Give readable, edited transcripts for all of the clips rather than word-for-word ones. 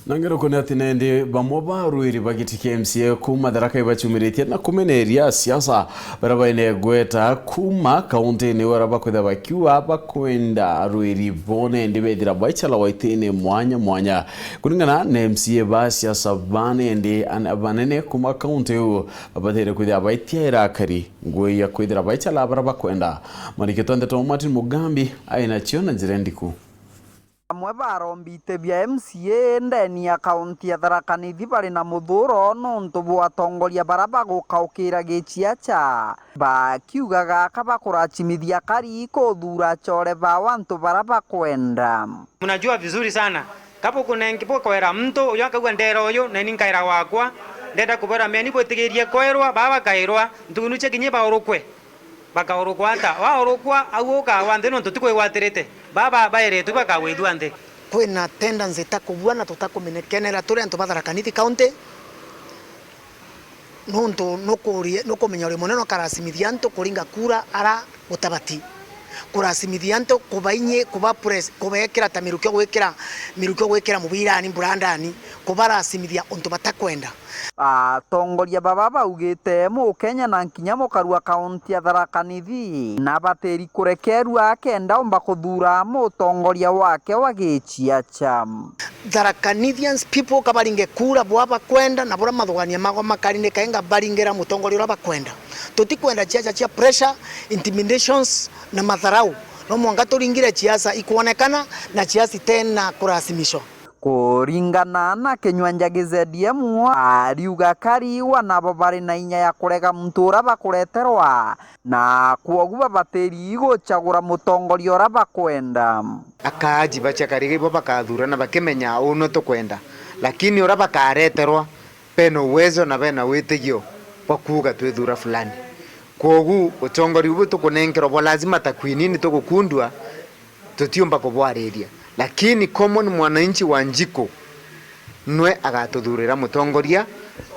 Nangero kone atinende bamoba ruiri bagiti KMCA kuma daraka ibachumirite na kumeneria siasa baraba ine gweta kuma kaunti ni waraba kwenda bakiwa bakwenda ruiri bone ndibe dira baichala waitene mwanya kuningana na MCA ba siasa bane ndi anabanene kuma kaunti u babatere kwenda baitiera kari ngwe kwenda baichala baraba kwenda mariketonde to Martin Mugambi aina chiona jirendiku amwe barombite bya MCA ndeni ya kaunti ya Tharaka Nithi bari na muthuro nontu bwatongoria baraba gukaukira gichiacha bakiugaga kaba kurachimithia kari kuthura chore ba wantu baraba kwenda. Mnajua vizuri sana kapo kuna ngipo kwera mtu uyo akagwa ndero uyo nani nkaira wakwa ndenda kubora meni bwetigerie kwerwa baba kairwa ndunu chekinye ba orokwe baka orokwata wa orokwa awoka wande no tutikwe waterete baba baire tubaka wedwande kwena tendency takubwana tutakumenekenera turi antu ba Tharaka Nithi county nonto nokumenya uri muneno karasimithia antu kuringa kura ara utabati kurasimithia antu kubainye kuba press kubekera ta mirukyo gwekera mubirani burandani kubarasimithia untu batakwenda. Tongoria baba baugite mu Kenya na nkinya mukarua kaunti ya Tharaka Nithi na bateri kurekerua akenda omba kuthura mutongoria wake wa gichiacha. Tharaka Nithians people kabaringe kura bwaba kwenda na bora mathugania mago makarine kaenga baringera mutongoria ura bakwenda tutikwenda chiacha chia pressure intimidations na matharau no mwanga turingire chiasa ikuonekana na chiasi tena kurasimisho kuringana na Kinywanja GZDM ariuga kari wanabo bari na inya ya kurega mtura bakureterwa na kuoguba bateri guchagura mutongoria ura bakwenda akaji bachakarige bo bakathura na bakimenya uno tukwenda lakini ura bakareterwa peno uwezo na bena witigio bakuga twithura fulani kogu utongori ubu tukunengero bo lazima takwinini tukukundwa tutiumba pobwareria lakini common mwananchi wa Njiko nwe agatuthurira mutongoria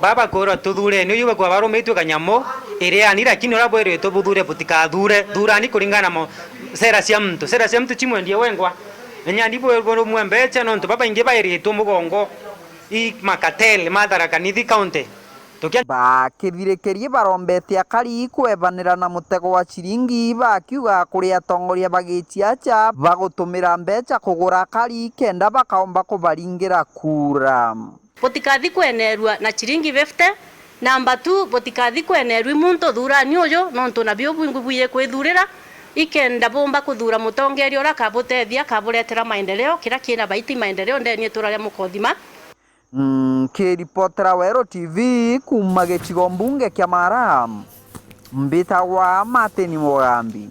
baba kora tuthure ni yuba kwa baro meitwe kanyamo ire ani lakini urabo ire to buthure butikathure durani kuringana mo sera cia mtu chimwe ndie wengwa nya ndipo boro mwembecha nonto baba inge baire to mugongo I makatele Tharaka Nithi county bakithirikirie barombete akari kwebanira na mutego wa ciringi bakiuga kuri atongoria bagichiacha bagutumira mbecha kugura akari kenda bakaomba kubaringira kura botikathi kwenerwa na ciringi 50 namba 2 botikathi kwenerwa muntu thurani uyo nonto nabyo bwingubuye kwithurira ikenda bomba kuthura mutongeria ora kabutethia kaburetera maendeleo kira kina baiti maendeleo ndeni turare mukothima. Kiripotera Wero TV kuma gĩcigo mbunge kĩa Mara mbitagwa Martin Mugambi.